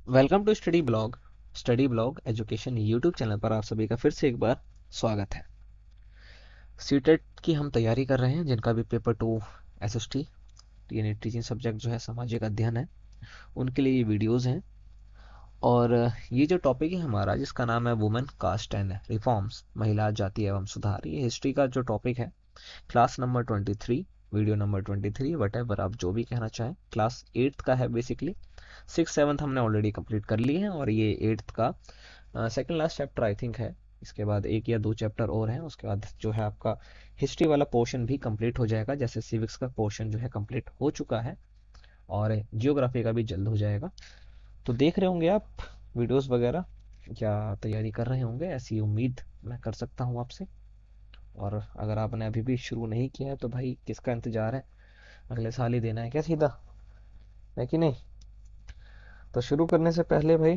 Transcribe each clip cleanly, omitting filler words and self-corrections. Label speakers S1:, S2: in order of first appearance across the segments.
S1: Welcome to study blog education YouTube channel पर आप सभी का फिर से एक बार स्वागत है। सीटेट की हम तैयारी कर रहे हैं, जिनका भी पेपर 2 एसएसटी यानी टीचिंग सब्जेक्ट जो है सामाजिक अध्ययन है, उनके लिए ये वीडियोस हैं। और ये जो टॉपिक है हमारा, जिसका नाम है वुमेन कास्ट एंड रिफॉर्म्स, महिला जाति एवं सुधार, ये हिस्ट्री का जो टॉपिक है, class number 23, video number 23, what ever आप जो भी कहना चाहें, क्लास 8th का है बेसिकली। 6th 7th हमने ऑलरेडी कंप्लीट कर लिए हैं और ये 8th का second last chapter I think है। इसके बाद एक या दो चैप्टर और हैं, उसके बाद जो है आपका हिस्ट्री वाला पोर्शन भी कंप्लीट हो जाएगा, जैसे सिविक्स का पोर्शन जो है कंप्लीट हो चुका है और जियोग्राफी का भी जल्द हो जाएगा। तो देख रहे होंगे आप वीडियोस वगैरह, क्या तैयारी कर रहे होंगे, ऐसी उम्मीद मैं कर सकता हूँ आपसे। और अगर आपने अभी भी शुरू नहीं किया है तो भाई किसका इंतजार है, अगले साल ही देना है क्या सीधा, है कि नहीं। तो शुरू करने से पहले भाई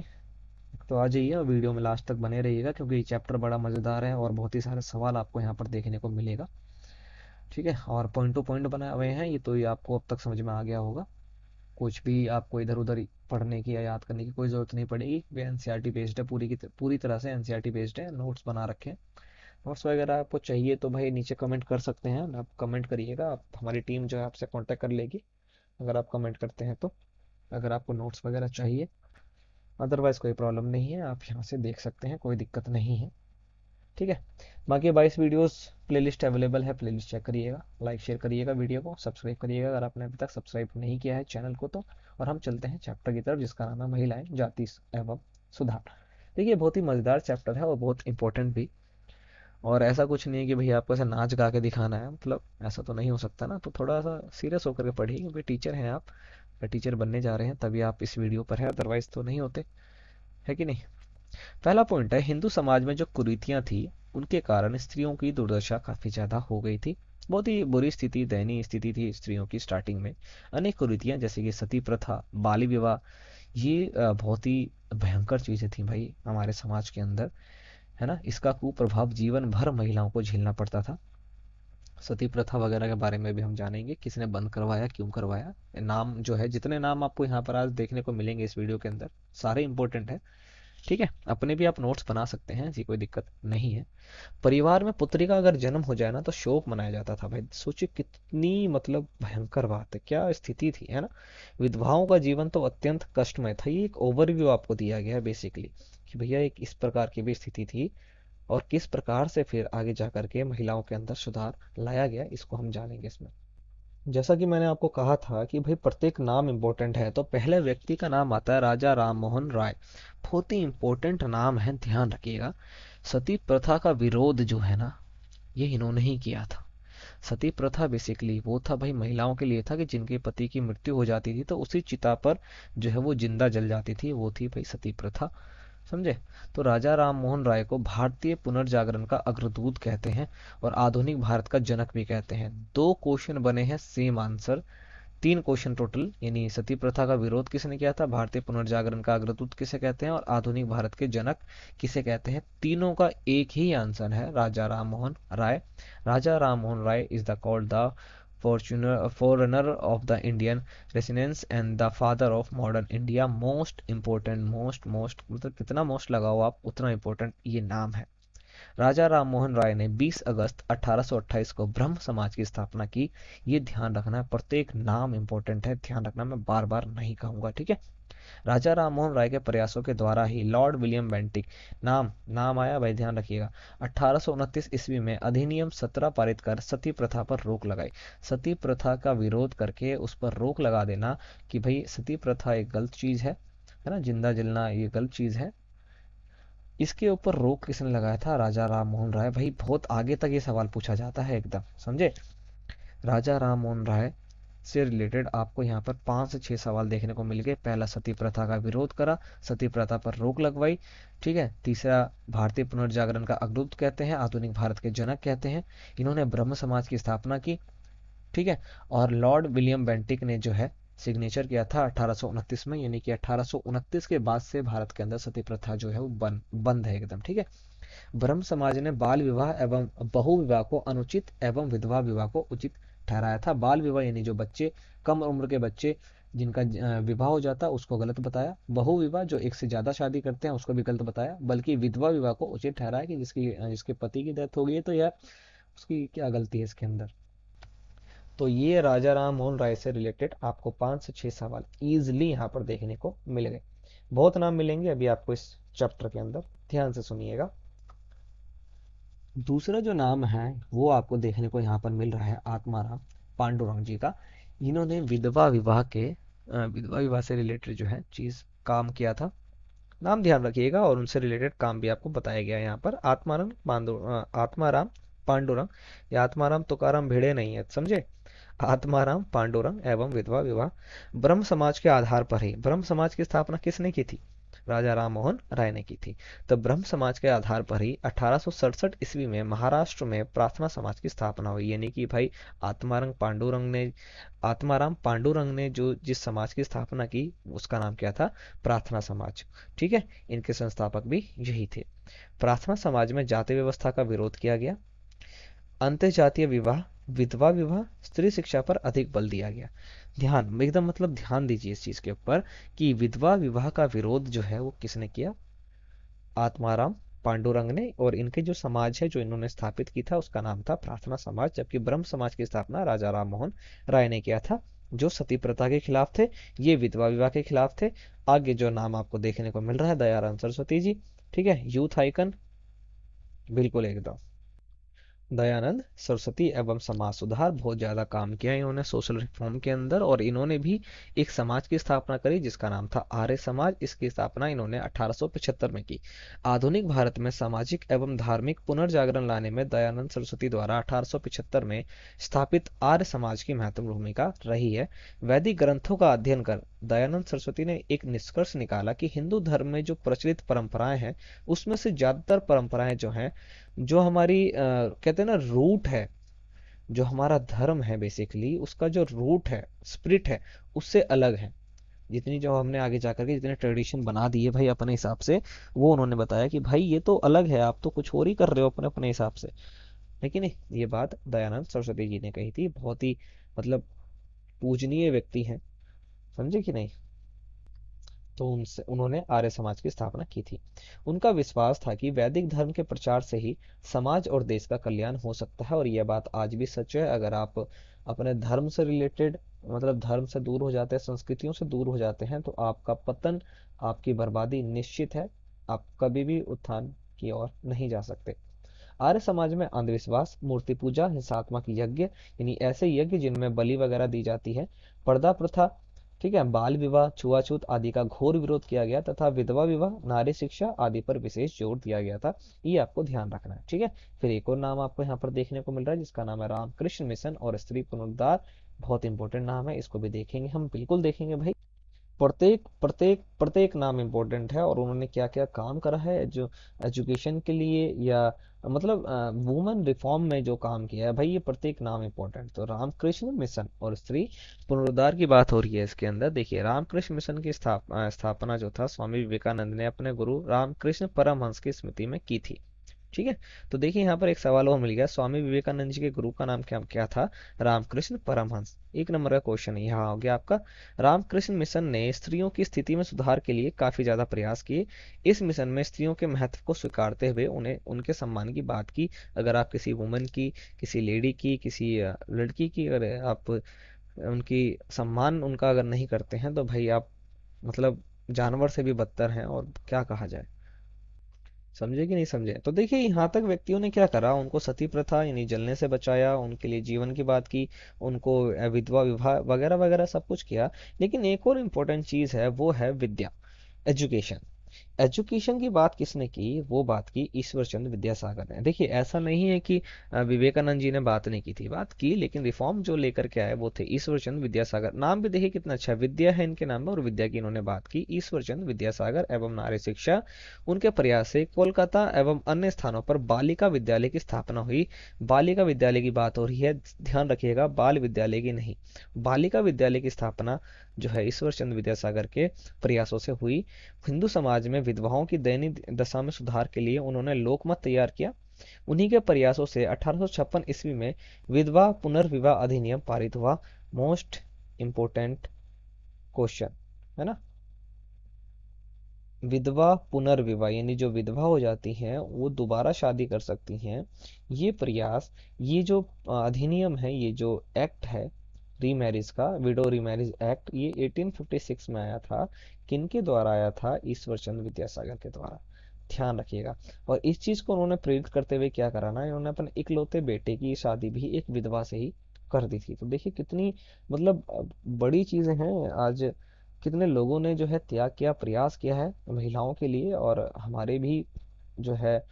S1: तो आ जाइए और वीडियो में लास्ट तक बने रहिएगा, क्योंकि ये चैप्टर बड़ा मज़ेदार है और बहुत ही सारे सवाल आपको यहाँ पर देखने को मिलेगा। ठीक है, और पॉइंट टू पॉइंट बनाए हुए हैं, ये तो ये आपको अब तक समझ में आ गया होगा। कुछ भी आपको इधर उधर पढ़ने की या याद करने की कोई ज़रूरत नहीं पड़ेगी। वे एनसीईआरटी बेस्ड है, पूरी तरह से एनसीईआरटी बेस्ड है। नोट्स बना रखे हैं, नोट्स वगैरह आपको चाहिए तो भाई नीचे कमेंट कर सकते हैं, आप कमेंट करिएगा, आप हमारी टीम जो है आपसे कांटेक्ट कर लेगी अगर आप कमेंट करते हैं तो। अगर आपको नोट्स वगैरह चाहिए, अदरवाइज कोई प्रॉब्लम नहीं है, आप यहाँ से देख सकते हैं, कोई दिक्कत नहीं है। ठीक है, बाकी 22 वीडियोस प्लेलिस्ट अवेलेबल है, प्लेलिस्ट चेक करिएगा, लाइक शेयर करिएगा, वीडियो को सब्सक्राइब करिएगा अगर आपने अभी तक सब्सक्राइब नहीं किया है चैनल को तो। और हम चलते हैं चैप्टर की तरफ, जिसका नाम है महिलाएं, जाति एवं सुधार। देखिए, बहुत ही मज़ेदार चैप्टर है और बहुत इंपॉर्टेंट भी। और ऐसा कुछ नहीं है कि भैया आपको ऐसा नाच गा के दिखाना है, मतलब ऐसा तो नहीं हो सकता ना। तो थोड़ा सा सीरियस होकर के पढ़िए, क्योंकि टीचर हैं आप, टीचर बनने जा रहे हैं तभी आप इस वीडियो पर है, अदरवाइज तो नहीं होते, है कि नहीं। पहला पॉइंट है, हिंदू समाज में जो कुरीतियां थी उनके कारण स्त्रियों की दुर्दशा काफी ज्यादा हो गई थी। बहुत ही बुरी स्थिति, दयनीय स्थिति थी स्त्रियों की स्टार्टिंग में। अनेक कुरीतियां जैसे कि सती प्रथा, बाल विवाह, ये बहुत ही भयंकर चीजें थी भाई हमारे समाज के अंदर, है ना। इसका कुप्रभाव जीवन भर महिलाओं को झेलना पड़ता था। सती प्रथा वगैरह के बारे में भी हम जानेंगे, किसने बंद करवाया, क्यों करवाया। नाम जो है, जितने नाम आपको यहाँ पर आज देखने को मिलेंगे इस वीडियो के अंदर, सारे इंपॉर्टेंट है। ठीक है, अपने भी आप नोट्स बना सकते हैं, ऐसी कोई दिक्कत नहीं है। परिवार में पुत्री का अगर जन्म हो जाए ना तो शोक मनाया जाता था भाई। सोचिए कितनी मतलब भयंकर बात है, क्या स्थिति थी, है ना। विधवाओं का जीवन तो अत्यंत कष्टमय था। ये एक ओवरव्यू आपको दिया गया है बेसिकली, कि भैया एक इस प्रकार की भी स्थिति थी और किस प्रकार से फिर आगे जा करके महिलाओं के अंदर सुधार लाया गया, इसको हम जानेंगे इसमें। जैसा कि मैंने आपको कहा था कि भाई प्रत्येक नाम इंपॉर्टेंट है, तो पहले व्यक्ति का नाम आता है राजा राम मोहन राय। बहुत ही इंपॉर्टेंट नाम है, ध्यान रखिएगा। सती प्रथा का विरोध जो है ना, ये इन्होंने ही किया था। सती प्रथा बेसिकली वो था भाई, महिलाओं के लिए था कि जिनके पति की मृत्यु हो जाती थी तो उसी चिता पर जो है वो जिंदा जल जाती थी, वो थी भाई सती प्रथा, समझे। तो राजा राम मोहन राय को भारतीय पुनर्जागरण का अग्रदूत कहते हैं और आधुनिक भारत का जनक भी कहते हैं। दो क्वेश्चन बने हैं, सेम आंसर, तीन क्वेश्चन टोटल। यानी सती प्रथा का विरोध किसने किया था, भारतीय पुनर्जागरण का अग्रदूत किसे कहते हैं, और आधुनिक भारत के जनक किसे कहते हैं। तीनों का एक ही आंसर है, Raja Ram Mohan Roy. Raja Ram Mohan Roy is the called the forerunner of the Indian Renaissance and the father of modern India। Most important, most मतलब कितना मोस्ट लगाओ आप उतना इम्पोर्टेंट ये नाम है। राजा राम मोहन राय ने 20 अगस्त 1828 को ब्रह्म समाज की स्थापना की। ये ध्यान रखना है, प्रत्येक नाम इंपॉर्टेंट है, ध्यान रखना, मैं बार बार नहीं कहूंगा, ठीक है। राजा राम मोहन राय के प्रयासों के द्वारा ही लॉर्ड विलियम बेंटिक, नाम नाम आया भाई, ध्यान रखिएगा, 1829 ईस्वी में अधिनियम 17 पारित कर सती प्रथा पर रोक लगाई। सती प्रथा का विरोध करके उस पर रोक लगा देना कि भाई सती प्रथा एक गलत चीज है ना, जिंदा जलना ये गलत चीज है। इसके ऊपर रोक किसने लगाया था, राजा राम मोहन राय। भाई बहुत आगे तक ये सवाल पूछा जाता है एकदम, समझे। राजा राम मोहन राय से रिलेटेड आपको यहाँ पर 5 से 6 सवाल देखने को मिल गए। पहला, सती प्रथा का विरोध करा, सती प्रथा पर रोक लगवाई, ठीक है। तीसरा, भारतीय पुनर्जागरण का अग्रदूत कहते हैं, आधुनिक भारत के जनक कहते हैं, इन्होंने ब्रह्म समाज की स्थापना की, ठीक है। और लॉर्ड विलियम बेंटिक ने जो है सिग्नेचर किया था 1829 में, यानी कि 1829 के बाद से भारत के अंदर सती प्रथा जो है वो बंद है एकदम, ठीक है। ब्रह्म समाज ने बाल विवाह एवं बहु विवाह को अनुचित एवं विधवा विवाह को उचित ठहराया था। बाल विवाह यानी जो बच्चे, कम उम्र के बच्चे जिनका विवाह हो जाता उसको गलत बताया, बहु विवाह जो एक से ज़्यादा शादी करते हैं उसको भी गलत बताया, बल्कि विधवा विवाह को उचित ठहराया कि जिसके पति की डेथ हो गई है तो यार उसकी क्या गलती है इसके अंदर। तो ये राजा राम मोहन राय से रिलेटेड आपको 5 से 6 सवाल इजिली यहाँ पर देखने को मिल गए। बहुत नाम मिलेंगे अभी आपको इस चैप्टर के अंदर, ध्यान से सुनिएगा। दूसरा जो नाम है वो आपको देखने को यहाँ पर मिल रहा है आत्माराम पांडुरंग जी का। इन्होंने विधवा विवाह से रिलेटेड जो है चीज काम किया था। नाम ध्यान रखिएगा और उनसे रिलेटेड काम भी आपको बताया गया है यहाँ पर। आत्माराम पांडुरंग, या आत्माराम तुकाराम भिड़े नहीं है, समझे। आत्माराम पांडुरंग एवं विधवा विवाह ब्रह्म समाज के आधार पर ही। ब्रह्म समाज की स्थापना किसने की थी? राजा राम मोहन राय ने की थी। तो ब्रह्म समाज के आधार पर ही 1867 ईस्वी में महाराष्ट्र में प्रार्थना समाज की स्थापना हुई। यानी कि भाई आत्माराम पांडुरंग ने जो जिस समाज की स्थापना की उसका नाम क्या था? प्रार्थना समाज। ठीक है, इनके संस्थापक भी यही थे। प्रार्थना समाज में जाति व्यवस्था का विरोध किया गया। अंतर्जातीय विवाह, विधवा विवाह, स्त्री शिक्षा पर अधिक बल दिया गया। ध्यान एकदम मतलब ध्यान दीजिए इस चीज के ऊपर कि विधवा विवाह का विरोध जो है वो किसने किया? आत्माराम पांडुरंग ने। और इनके जो समाज है जो इन्होंने स्थापित की था उसका नाम था प्रार्थना समाज, जबकि ब्रह्म समाज की स्थापना राजा राम मोहन राय ने किया था, जो सती प्रथा के खिलाफ थे, ये विधवा विवाह के खिलाफ थे। आगे जो नाम आपको देखने को मिल रहा है दयानंद सरस्वती जी, ठीक है, यूथ आइकन, बिल्कुल एकदम दयानंद सरस्वती एवं समाज सुधार, बहुत ज्यादा काम किया इन्होंने सोशल रिफॉर्म के अंदर। और इन्होंने भी एक समाज की स्थापना करी जिसका नाम था आर्य समाज। इसकी स्थापना इन्होंने 1875 में की। आधुनिक भारत में सामाजिक एवं धार्मिक पुनर्जागरण लाने में दयानंद सरस्वती द्वारा 1875 में स्थापित आर्य समाज की महत्वपूर्ण भूमिका रही है। वैदिक ग्रंथों का अध्ययन कर दयानंद सरस्वती ने एक निष्कर्ष निकाला कि हिंदू धर्म में जो प्रचलित परंपराएं हैं उसमें से ज्यादातर परंपराएं जो हैं, जो हमारी कहते हैं ना रूट है, जो हमारा धर्म है बेसिकली उसका जो रूट है, स्पिरिट है, उससे अलग है। जितनी जो हमने आगे जाकर के जितने ट्रेडिशन बना दिए भाई अपने हिसाब से, वो उन्होंने बताया कि भाई ये तो अलग है, आप तो कुछ और ही कर रहे हो अपने अपने हिसाब से। लेकिन ये बात दयानंद सरस्वती जी ने कही थी। बहुत ही मतलब पूजनीय व्यक्ति हैं, समझे कि नहीं। तो उनसे उन्होंने आर्य समाज की स्थापना की थी। उनका विश्वास था कि वैदिक धर्म के प्रचार से ही समाज और देश का कल्याण हो सकता है। और यह बात आज भी सच है। अगर आप अपने धर्म से रिलेटेड मतलब धर्म से दूर हो जाते हैं, संस्कृतियों से दूर हो जाते हैं, तो आपका पतन, आपकी बर्बादी निश्चित है। आप कभी भी उत्थान की ओर नहीं जा सकते। आर्य समाज में अंधविश्वास, मूर्ति पूजा, हिंसात्मक यज्ञ यानी ऐसे यज्ञ जिनमें बलि वगैरह दी जाती है, पर्दा प्रथा, ठीक है, बाल विवाह, छुआछूत आदि का घोर विरोध किया गया तथा विधवा विवाह, नारी शिक्षा आदि पर विशेष जोर दिया गया था। ये आपको ध्यान रखना है, ठीक है। फिर एक और नाम आपको यहाँ पर देखने को मिल रहा है जिसका नाम है रामकृष्ण मिशन और स्त्री पुनरुद्धार। बहुत इंपॉर्टेंट नाम है, इसको भी देखेंगे हम, बिल्कुल देखेंगे भाई। प्रत्येक प्रत्येक प्रत्येक नाम इम्पोर्टेंट है और उन्होंने क्या क्या काम करा है जो एजुकेशन के लिए या मतलब वुमेन रिफॉर्म में जो काम किया है भाई, ये प्रत्येक नाम इम्पोर्टेंट। तो रामकृष्ण मिशन और स्त्री पुनरुद्धार की बात हो रही है इसके अंदर। देखिए रामकृष्ण मिशन की स्थापना जो था स्वामी विवेकानंद ने अपने गुरु रामकृष्ण परमहंस की स्मृति में की थी। ठीक है, तो देखिए यहाँ पर एक सवाल और मिल गया, स्वामी विवेकानंद जी के गुरु का नाम क्या क्या था? रामकृष्ण परमहंस। एक नंबर का क्वेश्चन यहाँ हो गया आपका। रामकृष्ण मिशन ने स्त्रियों की स्थिति में सुधार के लिए काफी ज्यादा प्रयास किए। इस मिशन में स्त्रियों के महत्व को स्वीकारते हुए उन्हें उनके सम्मान की बात की। अगर आप किसी वुमन की, किसी लेडी की, किसी लड़की की अगर आप उनकी सम्मान उनका अगर नहीं करते हैं तो भाई आप मतलब जानवर से भी बदतर हैं, और क्या कहा जाए। समझे कि नहीं समझे। तो देखिए यहाँ तक व्यक्तियों ने क्या करा, उनको सती प्रथा यानी जलने से बचाया, उनके लिए जीवन की बात की, उनको विधवा विवाह वगैरह वगैरह सब कुछ किया। लेकिन एक और इम्पोर्टेंट चीज है, वो है विद्या, एजुकेशन। एजुकेशन की बात किसने की? वो बात की ईश्वर चंद्र विद्यासागर ने। देखिए ऐसा नहीं है कि विवेकानंद जी ने बात नहीं की थी, बात की, लेकिन रिफॉर्म जो लेकर के आए वो थे ईश्वर चंद्र विद्यासागर। नाम भी देखिए कितना अच्छा, विद्या है इनके नाम में और विद्या की इन्होंने बात की। ईश्वर चंद्र विद्यासागर एवं नारी शिक्षा, उनके प्रयास से कोलकाता एवं अन्य स्थानों पर बालिका विद्यालय की स्थापना हुई। बालिका विद्यालय की बात हो रही है, ध्यान रखिएगा, बाल विद्यालय की नहीं। बालिका विद्यालय की स्थापना जो है ईश्वर चंद्र विद्यासागर के प्रयासों से हुई। हिंदू समाज में विधवाओं की दयनीय दशा में सुधार के लिए उन्होंने लोकमत तैयार किया। उन्हीं के प्रयासों से 1856 ईस्वी में विधवा पुनर्विवाह अधिनियम पारित हुआ। मोस्ट इम्पोर्टेंट क्वेश्चन, है ना। विधवा पुनर्विवाह यानी जो विधवा हो जाती हैं वो दोबारा शादी कर सकती हैं। ये प्रयास, ये जो अधिनियम है, ये जो एक्ट है रीमैरिज का, विडो रीमैरिज एक्ट, ये 1856 में आया था। किनके द्वारा आया था? ईश्वर चंद्र विद्यासागर के द्वारा। ध्यान रखिएगा। और इस चीज को उन्होंने प्रेरित करते हुए क्या करा ना, इन्होंने अपने इकलौते बेटे की शादी भी एक विधवा से ही कर दी थी। तो देखिए कितनी मतलब बड़ी चीजें हैं। आज कितने लोगों ने जो है त्याग किया, प्रयास किया है महिलाओं के लिए। और हमारे भी जो है,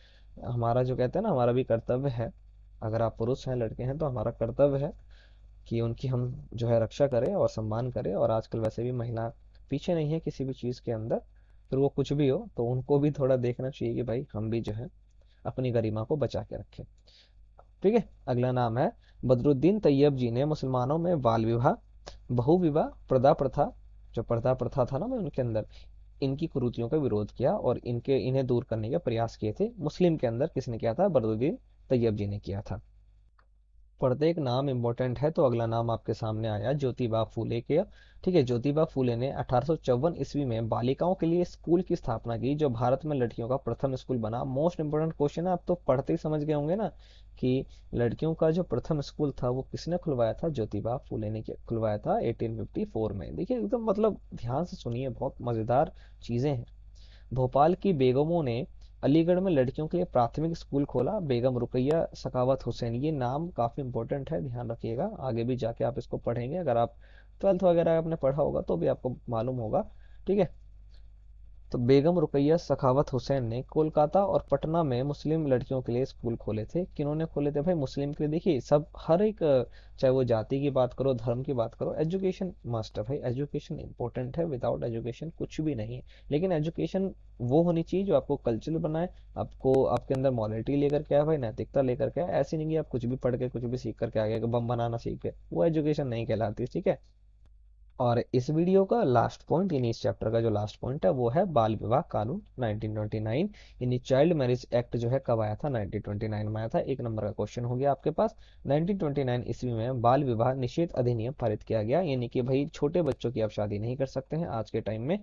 S1: हमारा जो कहते हैं ना, हमारा भी कर्तव्य है। अगर आप पुरुष हैं, लड़के हैं, तो हमारा कर्तव्य है कि उनकी हम जो है रक्षा करें और सम्मान करें। और आजकल वैसे भी महिला पीछे नहीं है किसी भी चीज़ के अंदर, फिर वो कुछ भी हो, तो उनको भी थोड़ा देखना चाहिए कि भाई हम भी जो है अपनी गरिमा को बचा के रखें। ठीक है। अगला नाम है बदरुद्दीन तैयब जी ने मुसलमानों में बाल विवाह, बहु विवाह, पर्दा प्रथा, जो पर्दा प्रथा था ना मैं उनके अंदर, इनकी कुरीतियों का विरोध किया और इन्हें दूर करने के प्रयास किए थे। मुस्लिम के अंदर किसने किया था? बदरुद्दीन तैयब जी ने किया था। प्रत्येक नाम इंपॉर्टेंट है, तो अगला नाम आपके सामने आया ज्योतिबा फूले के। ठीक है। ज्योतिबा फूले ने 1854 ईस्वी में बालिकाओं के लिए स्कूल की स्थापना की, जो भारत में लड़कियों का प्रथम स्कूल बना। मोस्ट इंपोर्टेंट क्वेश्चन है, आप तो पढ़ते ही समझ गए होंगे ना कि लड़कियों का जो प्रथम स्कूल था वो किसने खुलवाया था? ज्योतिबा फूले ने खुलवाया था 1854 में। देखिए एकदम मतलब ध्यान से सुनिए, बहुत मजेदार चीजें हैं। भोपाल की बेगमों ने अलीगढ़ में लड़कियों के लिए प्राथमिक स्कूल खोला। बेगम रुकैया सखावत हुसैन, ये नाम काफी इंपॉर्टेंट है, ध्यान रखिएगा। आगे भी जाके आप इसको पढ़ेंगे, अगर आप ट्वेल्थ वगैरह आपने पढ़ा होगा तो भी आपको मालूम होगा। ठीक है। तो बेगम रुकैया सखावत हुसैन ने कोलकाता और पटना में मुस्लिम लड़कियों के लिए स्कूल खोले थे। किन्होंने खोले थे भाई? मुस्लिम के लिए। देखिए सब हर एक चाहे वो जाति की बात करो, धर्म की बात करो, एजुकेशन मस्ट है भाई। एजुकेशन इंपॉर्टेंट है, विदाउट एजुकेशन कुछ भी नहीं है। लेकिन एजुकेशन वो होनी चाहिए जो आपको कल्चरल बनाए, आपको आपके अंदर मॉरलिटी लेकर के आए भाई, नैतिकता लेकर के आए। ऐसी नहीं कि आप कुछ भी पढ़ के कुछ भी सीख करके आ गए, बम बनाना सीख गए, वो एजुकेशन नहीं कहलाती। ठीक है। और इस वीडियो का लास्ट पॉइंट, यानी इस चैप्टर का जो लास्ट पॉइंट है, वो है बाल विवाह कानून 1929। यानी चाइल्ड मैरिज एक्ट जो है कब आया था? 1929 में आया था। एक नंबर का क्वेश्चन हो गया आपके पास। 1929 ईस्वी में बाल विवाह निषेध अधिनियम पारित किया गया, यानी कि भाई छोटे बच्चों की आप शादी नहीं कर सकते हैं आज के टाइम में।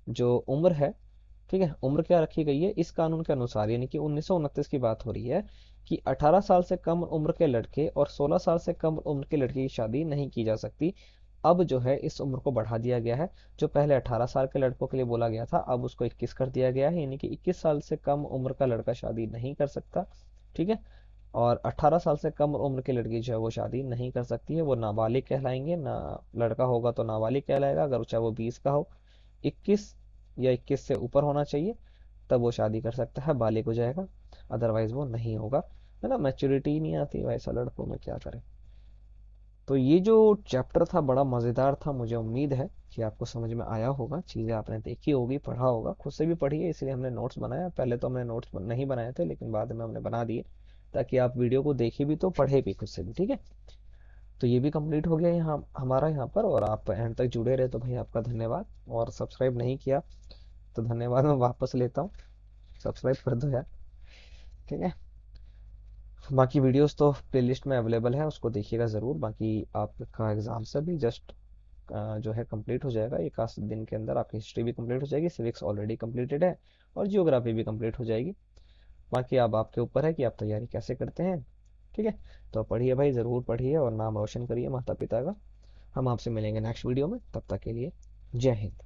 S1: जो उम्र है, ठीक है, उम्र क्या रखी गई है इस कानून के अनुसार, यानी कि 1929 की बात हो रही है, कि 18 साल से कम उम्र के लड़के और 16 साल से कम उम्र के लड़के की शादी नहीं की जा सकती। अब जो है इस उम्र को बढ़ा दिया गया है। जो पहले 18 साल के लड़कों के लिए बोला गया था, अब उसको 21 कर दिया गया है, यानी कि 21 साल से कम उम्र का लड़का शादी नहीं कर सकता। ठीक है। और 18 साल से कम उम्र की लड़की जो है वो शादी नहीं कर सकती है, वो नाबालिग कहलाएंगे ना। लड़का होगा तो नाबालिग कहलाएगा, अगर चाहे वो 20 का हो। 21 या 21 से ऊपर होना चाहिए, तब वो शादी कर सकता है, बालिग हो जाएगा। अदरवाइज वो नहीं होगा, है ना। मैच्योरिटी ही नहीं आती वैसा लड़कों में, क्या करें। तो ये जो चैप्टर था बड़ा मज़ेदार था। मुझे उम्मीद है कि आपको समझ में आया होगा, चीज़ें आपने देखी होगी, पढ़ा होगा, खुद से भी पढ़ी है, इसलिए हमने नोट्स बनाया। पहले तो हमने नोट्स नहीं बनाए थे, लेकिन बाद में हमने बना दिए, ताकि आप वीडियो को देखे भी तो पढ़े भी खुद से भी। ठीक है। तो ये भी कंप्लीट हो गया यहाँ हमारा यहाँ पर। और आप एंड तक जुड़े रहे तो भाई आपका धन्यवाद। और सब्सक्राइब नहीं किया तो धन्यवाद, मैं वापस लेता हूँ, सब्सक्राइब कर दो यार। ठीक है। बाकी वीडियोस तो प्लेलिस्ट में अवेलेबल है, उसको देखिएगा ज़रूर। बाकी आपका एग्ज़ाम से भी जस्ट जो है कंप्लीट हो जाएगा, एक आध दिन के अंदर आपकी हिस्ट्री भी कंप्लीट हो जाएगी, सिविक्स ऑलरेडी कंप्लीटेड है, और जियोग्राफी भी कंप्लीट हो जाएगी। बाकी अब आपके ऊपर है कि आप तैयारी कैसे करते हैं। ठीक है। तो पढ़िए भाई, ज़रूर पढ़िए और नाम रोशन करिए माता पिता का। हम आपसे मिलेंगे नेक्स्ट वीडियो में, तब तक के लिए जय हिंद।